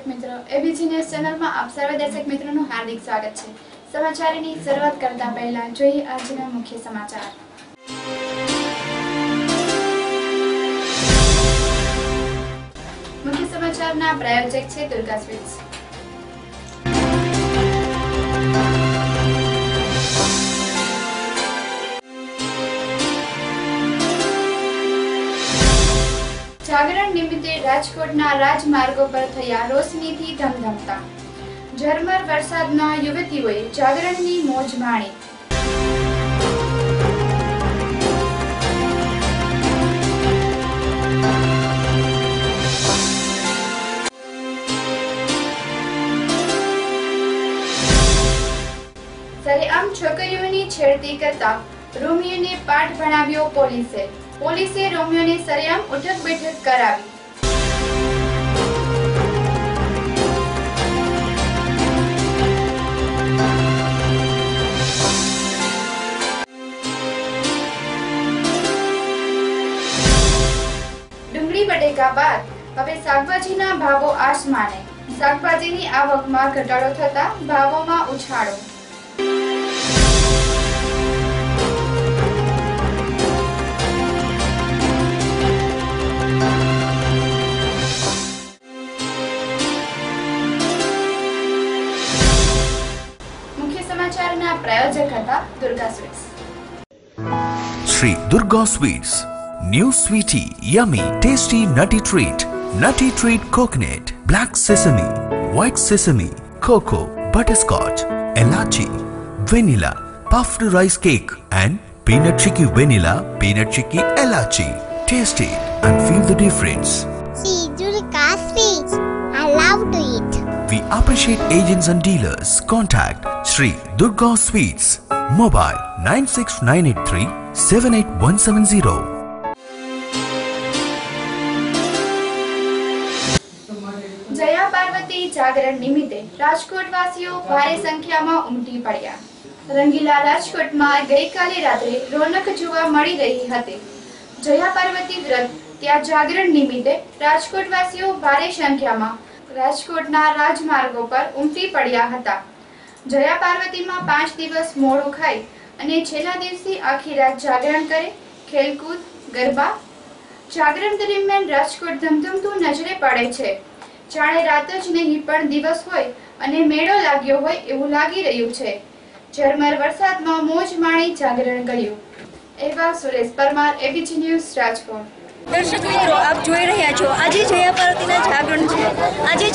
મિત્રો, ABC news ચેનલમાં આપ સર્વ દર્શક મિત્રોનું હાર્દિક સ્વાગત છે। સમાચારની શરૂઆત કરતા પહેલા જોઈએ આજના મુખ્ય સમાચાર। મુખ્ય સમાચારના પ્રાયોજક છે દુર્ગા સ્વીટ્સ। जागरण निमित्ते राजकोटना राजमार्गो पर थया रोशनीथी धमधमता। झरमर वरसादमां युवतीओए जागरणनी मोज माणी। सरेआम छोकरीओनी छेड़ती करता रोमियोने पाठ भणाव्यो પોલીસે રોમિયોને સરેઆમ ઉઠક બેઠક કરાવી। ડુંગળી બટેકા બાદ હવે શાકભાજીના ભાવો આસમાને। શાકભાજીની આવકમાં ઘટાડો થતા ભાવોમાં ઉછાળો। प्रायोजक था Durga sweets. Shri Durga sweets new sweety yummy tasty nutty treat coconut black sesame white sesame cocoa butterscotch elaichi vanilla puffed rice cake and peanut chicky vanilla peanut chicky इलायची। Taste it and feel the difference। See Durga Sweets, I love to eat। We appreciate agents and dealers. Contact Shri Durga Sweets. Mobile 96983 78170। Jaya Parvati जागरण निमित्ते राजकोटवासीओ भारे संख्यामां उमटी पड्या। रंगीला राजकोटमां गईकाले रात्रे रोनक जोवा मळी रही हती। जया पार्वती व्रत त्या जागरण निमित्ते राजकोटवासीओ भारे संख्यामां राजकोटना राजमार्गो पर उमटी पड्या हता। जया पार्वतीमां 5 दिवस मोडું ખાઈ અને છેલ્લા દિવસે આખી રાત જાગરણ કરે, ખેલકૂદ, ગરબા। જાગરણ દરમિયાન રાજકોટ ધમધમતું નજરે પડે છે। જાણે રાત જ નહીં પણ દિવસ હોય અને મેળો લાગ્યો હોય એવું લાગી રહ્યું છે। ઝરમર વરસાદમાં મોજ માણી જાગરણ કર્યું। એવા સુરેશ પરમાર, એબીસી ન્યૂઝ રાજકોટ। दर्शक मित्रों, आप જોઈ રહ્યા છો આજે જયા પાર્વતીના જાગરણ છે। આજે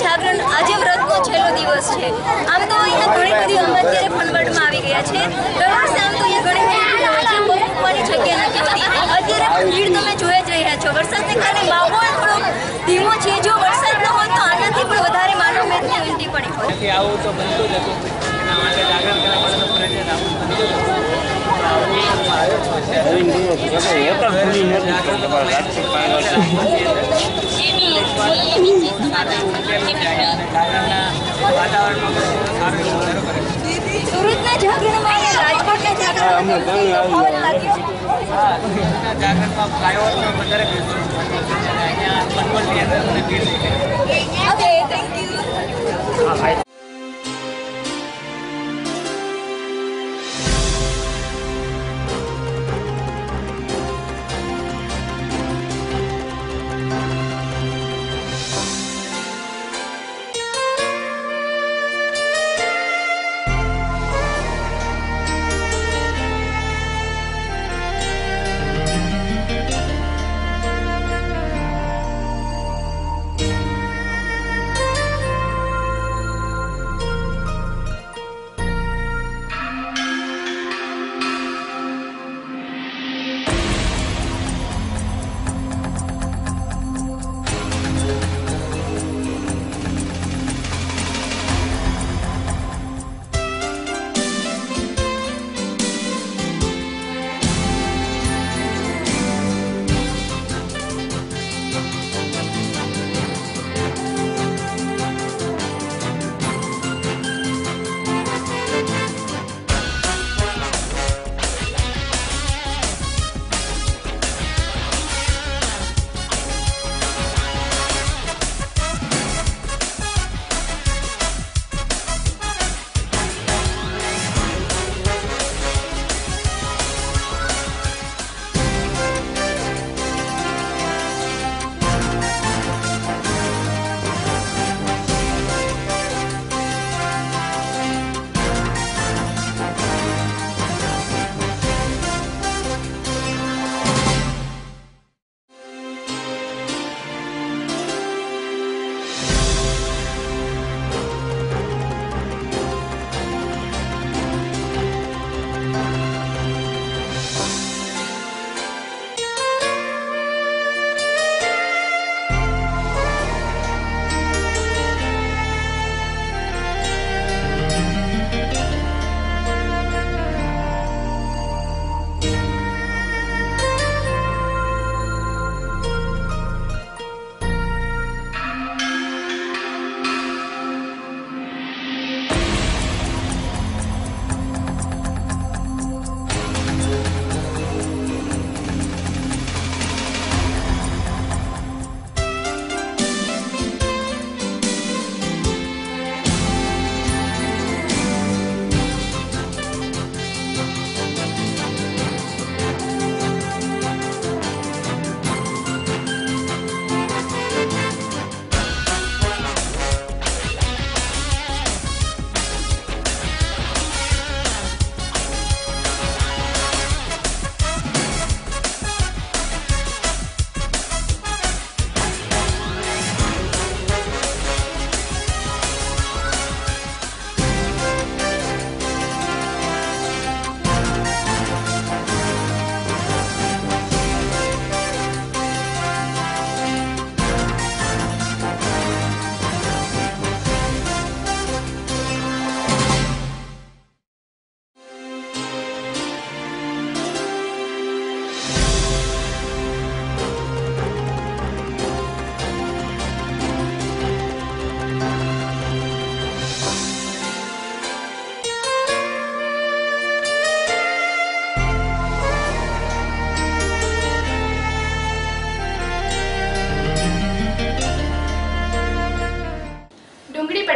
વ્રતનો છેલ્લો દિવસ છે। આમ તો અહીંયા ઘણી બધી અમે અત્યારે ફનવર્ડમાં આવી ગયા છે। દર વર્ષે આમ તો અહીંયા ઘણી બધી હોય છે, બહુ મૂકવાની જગ્યા નથી હોતી। અત્યારે પણ ભીડ તમે જોઈ જ રહ્યા છો। વરસાદને કારણે માહોલ થોડો ધીમો છે। જો વરસાદ ન હોય તો આનાથી પણ વધારે માનવ મેદની વિનંતી પડી હોય। આવું તો બનતું જ હતું, એના માટે જાગરણ કરવા માટે તો ફરજિયાત આવવું સુરતના જાગરણમાં અને રાજકોટના જાગરણમાં જાગરણમાં ફ્લાયઓવર વધારે અહીંયા પનવડની અંદર ભીડ ઓકે, થેન્ક યુ।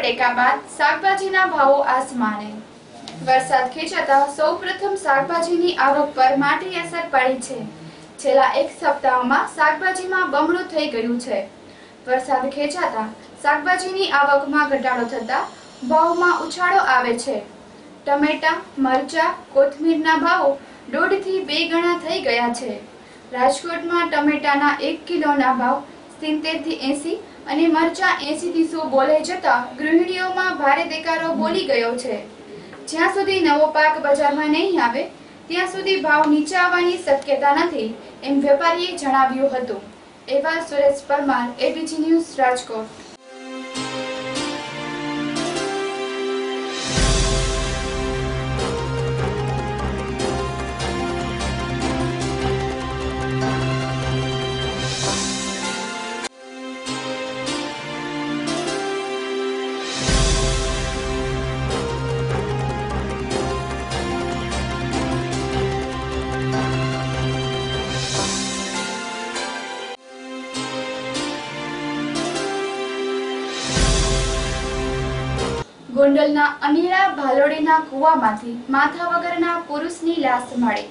ટેકા બાદ શાકભાજીના ભાવો આસમાને। વરસાદ ખેંચાતા સૌપ્રથમ શાકભાજીની આવક પર માઠી અસર પડી છે। છેલ્લા એક સપ્તાહમાં શાકભાજીમાં બમણું થઈ ગયું છે। વરસાદ ખેંચાતા શાકભાજીની આવકમાં ઘટાડો થતા ભાવમાં ઉછાળો આવે છે। ટમેટા, મરચા, કોથમીરના ભાવો 1.5 થી 2 ગણા થઈ ગયા છે। રાજકોટમાં ટમેટાના 1 કિલોના ભાવ 70 થી 80 અને મરચા 80 થી 100 બોલાઈ જતા ગૃહિણીઓમાં ભારે દેકારો બોલી ગયો છે। જ્યાં સુધી નવો પાક બજારમાં નહીં આવે ત્યાં સુધી ભાવ નીચે આવવાની શક્યતા નથી એમ વેપારીએ જણાવ્યું હતું। એવા સુરેશ પરમાર, એબીજી ન્યૂઝ, રાજકોટ। ગોંડલના અનિડા ભાલોડીના કુવામાંથી માથા વગરના પુરુષની લાશ મળી।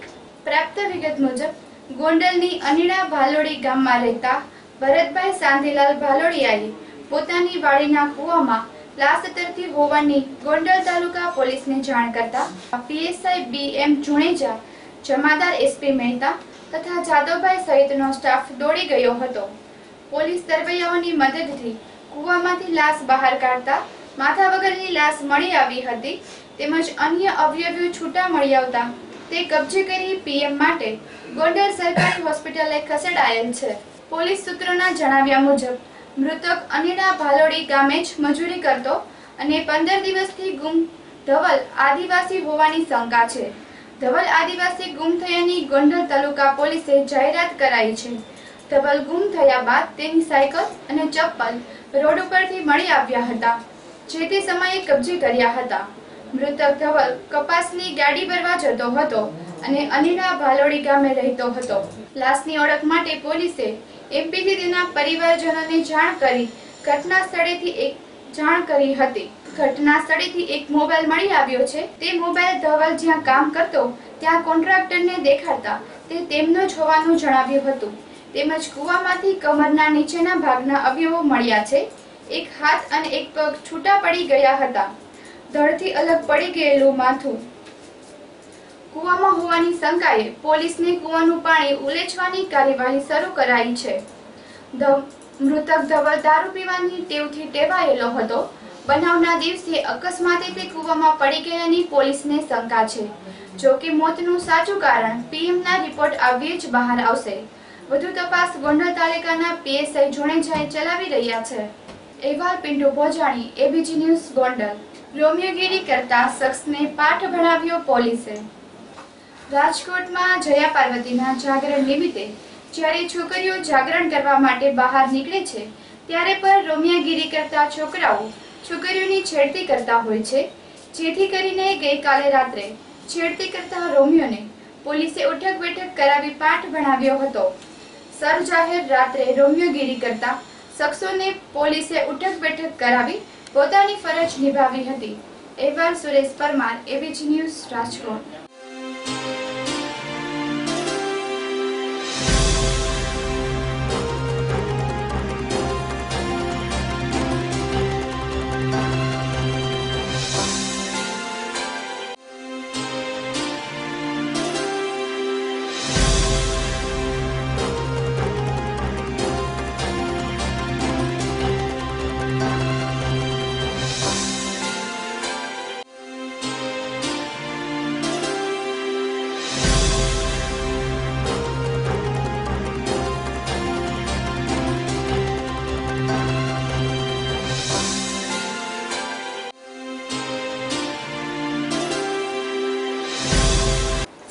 પ્રાપ્ત વિગત મુજબ ગોંડલની અનિડા ભાલોડી ગામમાં રહેતા ભરતભાઈ શાંતિલાલ ભાલોડિયાએ પોતાની વાડીના કુવામાં લાશ તરતી હોવાની ગોંડલ તાલુકા પોલીસને જાણ કરતા પીએસઆઈ BM જુણેજા, જમાદાર SP મહેતા તથા જાદવભાઈ સહિતનો સ્ટાફ દોડી ગયો હતો। પોલીસ તરવૈયાઓની મદદથી કુવામાંથી લાશ બહાર કાઢતા માથા વગરની લાશ મળી આવી હતી તેમજ અન્ય અવયવો છૂટા મળી આવતા તે કબજે કરી PM માટે ગોંડલ સરકારી હોસ્પિટલે ખસેડાયેલ છે। પોલીસ સૂત્રોના જણાવ્યા મુજબ મૃતક અનિડા ભાલોડી ગામે જ મજૂરી કરતો અને 15 દિવસથી ગુમ ધવલ આદિવાસી હોવાની શંકા છે। ધવલ આદિવાસી ગુમ થયાની ગોંડલ તાલુકા પોલીસે જાહેરાત કરાઈ છે। ધવલ ગુમ થયા બાદ તેની સાયકલ અને ચપ્પલ રોડ ઉપરથી મળી આવ્યા હતા જે તે સમયે કબજે કર્યા હતા। મૃતક ધવલ કપાસની ગાડી ભરવા જતો હતો અને અનિડા ભાલોડી ગામે રહેતો હતો। લાશની ઓળખ માટે પોલીસે MP થી તેના પરિવારજનોને જાણ કરી ઘટના સ્થળેથી ઘટના સ્થળેથી એક મોબાઈલ મળી આવ્યો છે। તે મોબાઈલ ધવલ જ્યાં કામ કરતો ત્યાં કોન્ટ્રાક્ટરને દેખાડતા તે તેમનો જ હોવાનું જણાવ્યું હતું। તેમજ કુવામાંથી કમરના નીચેના ભાગના અવયવો મળ્યા છે। એક હાથ અને એક પગ છૂટા પડી ગયા હતા। ધડથી અલગ પડી ગયેલું માથું કુવામાં હોવાની શંકાએ પોલીસને કુવાનું પાણી ઉલેચવાની કાર્યવાહી શરૂ કરાઈ છે। મૃતક ધવલ દારૂ પીવાની ટેવથી ટેવાયેલો હતો। બનાવના દિવસે અકસ્માતે તે કુવામાં પડી ગયાની પોલીસને શંકા છે। જો કે મોતનું સાચું કારણ PMના રિપોર્ટ આવ્યે જ બહાર આવશે। વધુ તપાસ ગોંડલ તાલુકાના PSI જુણેજાએ ચલાવી રહ્યા છે। અહેવાલ પિન્ટુ ભોજાણી, એબીજી ન્યૂઝ, ગોંડલ। રોમિયોગીરી કરતા શખ્સને પાઠ ભણાવ્યો પોલીસે। રાજકોટમાં જયા પાર્વતીના જાગરણ નિમિત્તે જ્યારે છોકરીઓ જાગરણ કરવા માટે બહાર નીકળે છે ત્યારે પણ રોમિયોગીરી કરતા છોકરાઓ છોકરીઓની છેડતી કરતા હોય છે। જેથી કરીને ગઈકાલે રાત્રે છેડતી કરતા રોમિયોને પોલીસે ઉઠક બેઠક કરાવી પાઠ ભણાવ્યો હતો। સરજાહેર રાત્રે રોમિયોગીરી કરતા શખ્સોને પોલીસે ઉઠક બેઠક કરાવી પોતાની ફરજ નિભાવી હતી। અહેવાલ Suresh Parmar, ABG news, Rajkot.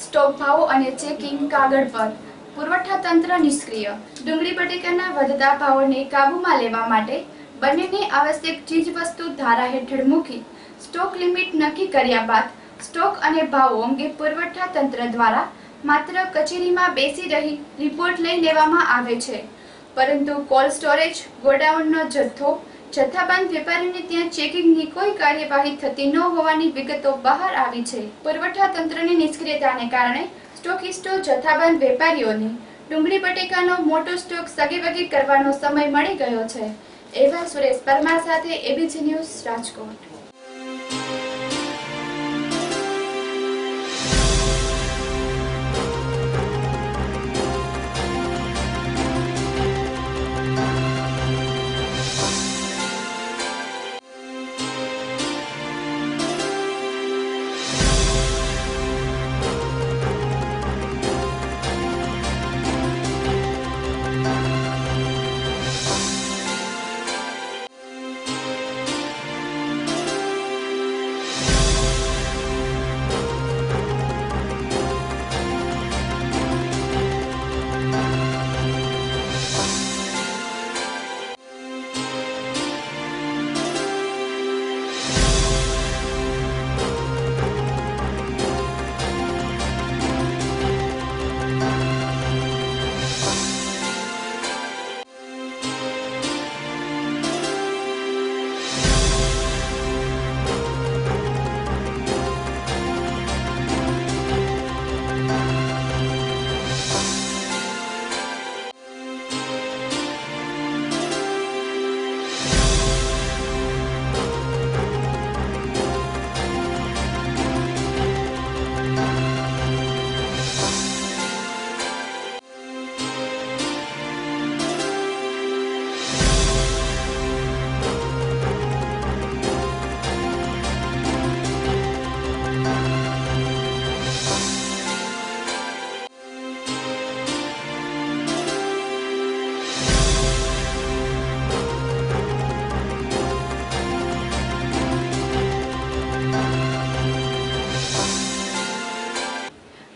Stock ભાવો અને ચેકિંગ કાગળ પર પુરવઠા તંત્ર નિષ્ક્રિય। ડુંગળી બટેકાના વધતા ભાવોને કાબૂમાં લેવા માટે બંનેને આવશ્યક ચીજવસ્તુ ધારા હેઠળ મૂકી સ્ટોક લિમિટ નક્કી કર્યા બાદ સ્ટોક અને ભાવો અંગે પુરવઠા તંત્ર દ્વારા માત્ર કચેરીમાં બેસી રહી રિપોર્ટ લઈ લેવામાં આવે છે, પરંતુ કોલ્ડ સ્ટોરેજ ગોડાઉનનો જથ્થો જથ્થાબંધ વેપારીઓને ત્યાં ચેકિંગની કોઈ કાર્યવાહી થતી ન હોવાની વિગતો બહાર આવી છે। પુરવઠા તંત્રની નિષ્ક્રિયતાને કારણે સ્ટોકિસ્ટો જથ્થાબંધ વેપારીઓને ડુંગળી બટેકાનો મોટો સ્ટોક સગેવગે કરવાનો સમય મળી ગયો છે। એવા સુરેશ પરમાર સાથે એબીજી ન્યૂઝ રાજકોટ।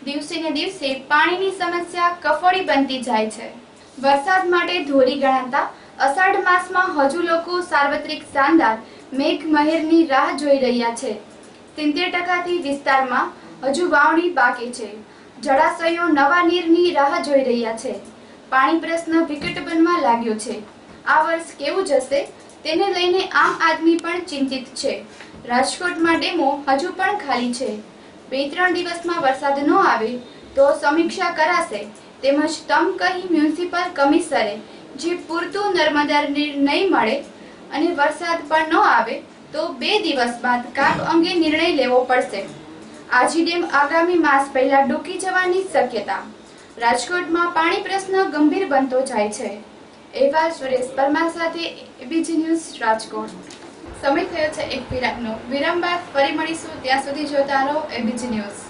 દિવસે ને દિવસે પાણીની સમસ્યા કફોડી બનતી જાય છે। વરસાદ માટે ધોરી ગણાતા અષાઢ માસમાં હજુ લોકો સાર્વત્રિક શાનદાર મેઘ મહેરની રાહ જોઈ રહ્યા છે। 70% વિસ્તારમાં હજુ વાવણી બાકી છે। જળાશયો નવા નીરની રાહ જોઈ રહ્યા છે। પાણી પ્રશ્ન વિકટ બનવા લાગ્યો છે। આ વર્ષ કેવું જશે તેને લઈને આમ આદમી પણ ચિંતિત છે। રાજકોટમાં ડેમો હજુ પણ ખાલી છે। 2-3 દિવસમાં વરસાદ ન આવે તો સમીક્ષા કરાશે તેમજ તમ કહી મ્યુનિસિપલ કમિશનરે જે પૂરતું નર્મદા નીર નહીં મળે અને વરસાદ પણ ન આવે તો 2 દિવસ બાદ કાપ અંગે નિર્ણય લેવો પડશે। આજી ડેમ આગામી માસ પહેલા ડૂકી જવાની શક્યતા। રાજકોટમાં પાણી પ્રશ્ન ગંભીર બનતો જાય છે। એવા સુરેશ પરમાર સાથે એબીજી ન્યૂઝ રાજકોટ। સમય થયો છે એક વિરામનો। વિરામ બાદ ફરી મળીશું, ત્યાં સુધી જોતા રહો ABG news.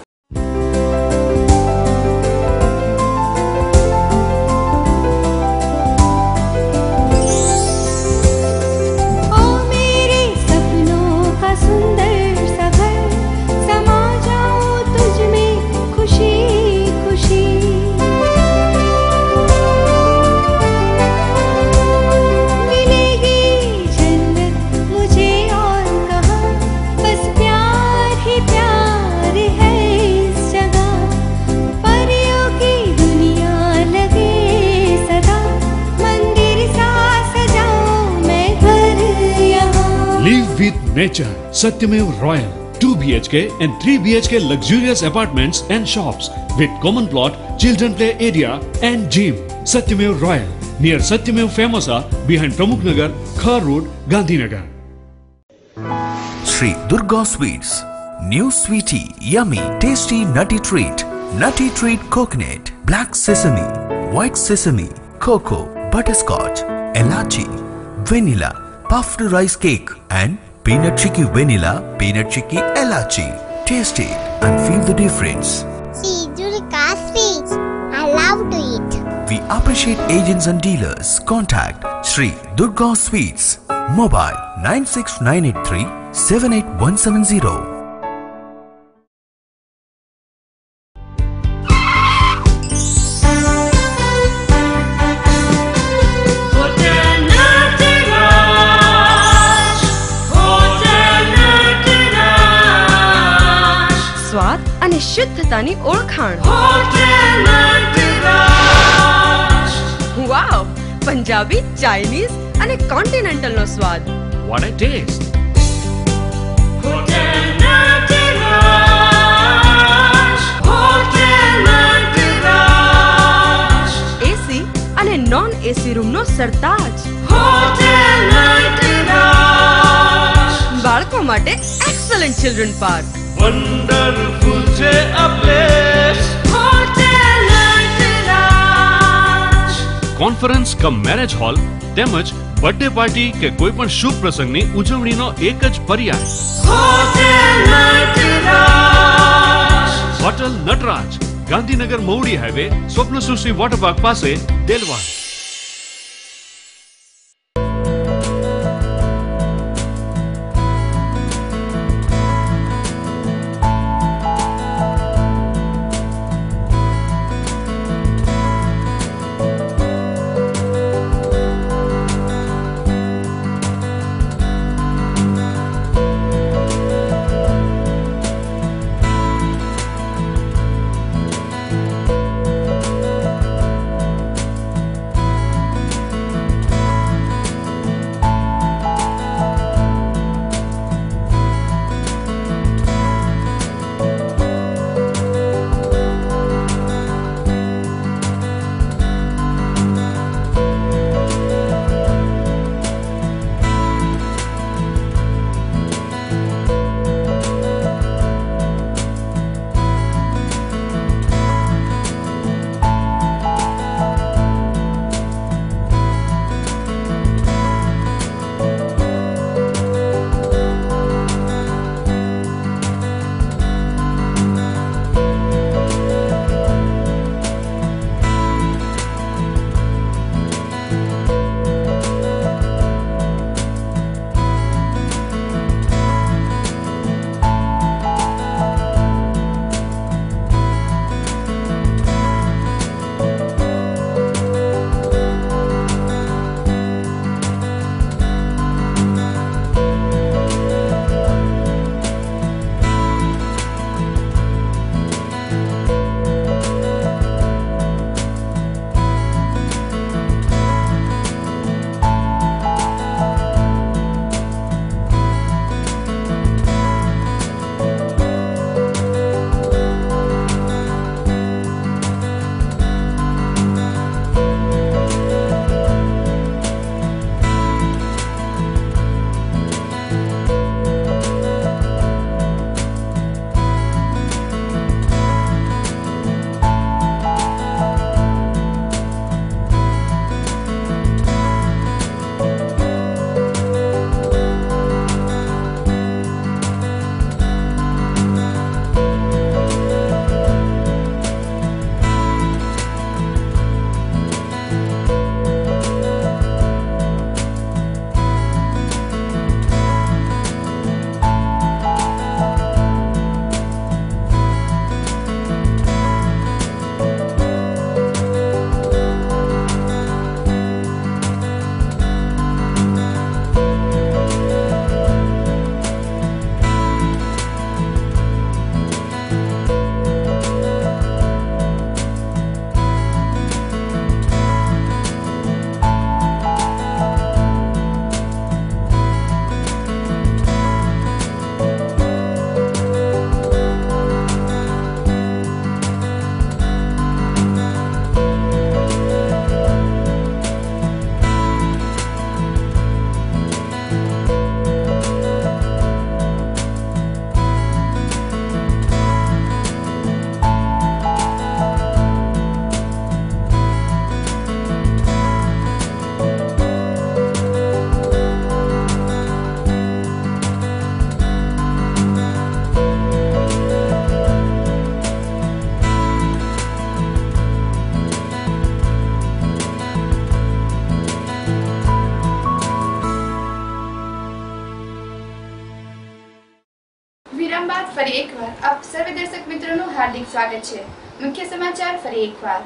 Nature, Satyamev Royal, 2 BHK and 3 BHK luxurious apartments and shops with common plot, children play area and gym. Satyamev Royal, near Satyamev Famosa, behind Pramukh Nagar, Khar Road, Gandhinagar. Sri Durga Sweets, new sweetie, yummy, tasty nutty treat. Nutty treat coconut, black sesame, white sesame, cocoa, butterscotch, elachi, vanilla, puffed rice cake and peanut chicky vanilla, peanut chicky elachi. Taste it and feel the difference. See, Durga Sweets. I love to eat. We appreciate agents and dealers. Contact Sri Durga Sweets. Mobile 96983 78170. શુદ્ધતાની ઓળખાણ। વાવ, Punjabi, Chinese અને continental નો સ્વાદ. What a taste! Hotel Nataraj, Hotel Nataraj, AC અને non AC room નો સરતાજ. Hotel Nataraj, બાળકો માટે excellent children park. wonderful છે a place, Hotel Nataraj. Conference cum marriage hall તેમજ બર્થડે પાર્ટી કે કોઈ પણ શુભ પ્રસંગની ઉજવણીનો એક જ પર્યાય. Hotel Nataraj, hotel Nataraj, Gandhinagar Maudi highway, Swapnasrishti water park પાસે, દેલવાડ. વિરામ બાદ ફરી એકવાર આપ સર્વ દર્શક મિત્રોનું હાર્દિક સ્વાગત છે. મુખ્ય સમાચાર ફરી એકવાર.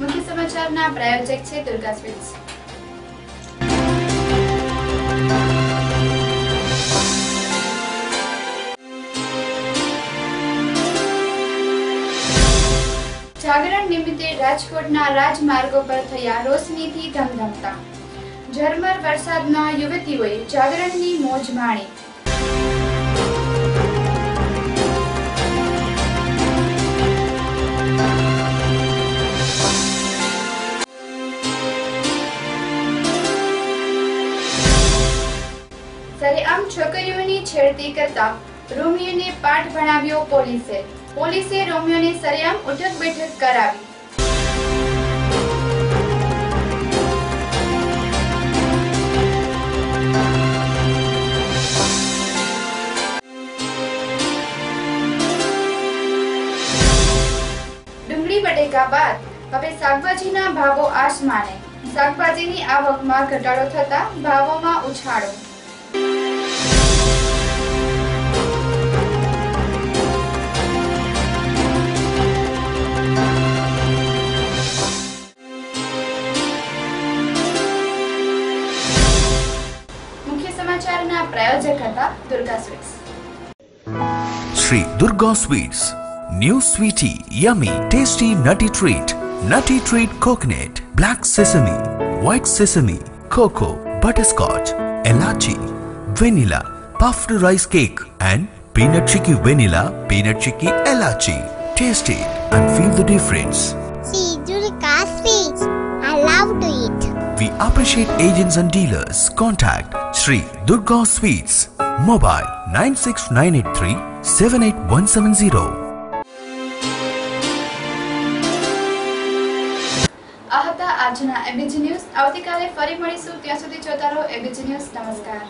મુખ્ય સમાચારના પ્રાયોજક છે દુર્ગા સ્વીટ્સ. જાગરણ નિમિત્તે રાજકોટના રાજમાર્ગો પર થયા રોશનીથી ધમધમતા. ઝરમર વરસાદમાં યુવતીઓએ જાગરણની મોજ માણી. સરેઆમ છોકરીઓની છેડતી કરતા રોમિયોને પાઠ ભણાવ્યો પોલીસે. પોલીસે રોમિયોને સરેઆમ ઉઠક બેઠક કરાવી. ડુંગળી બટેકા બાદ હવે શાકભાજીના ભાવો આસમાને. શાકભાજીની આવકમાં ઘટાડો થતા ભાવોમાં ઉછાળો. प्रायोजक હતા Durga sweets. Sri Durga Sweets, new sweetie, yummy, tasty nutty treat coconut, black sesame, white sesame, cocoa, butterscotch, elachi, vanilla, puffed rice cake and peanut chicky vanilla, peanut chicky elachi. Taste it and feel the difference. Sri Durga Sweets. I love to eat. We appreciate agents and dealers. Contact Sri Durga Sweets. Mobile 96983 78170. આ હતા આજના ABG news. આવતીકાલે ફરી મળીશું. ત્યાં સુધી જોતા રહો એબીજી ન્યૂઝ. નમસ્કાર.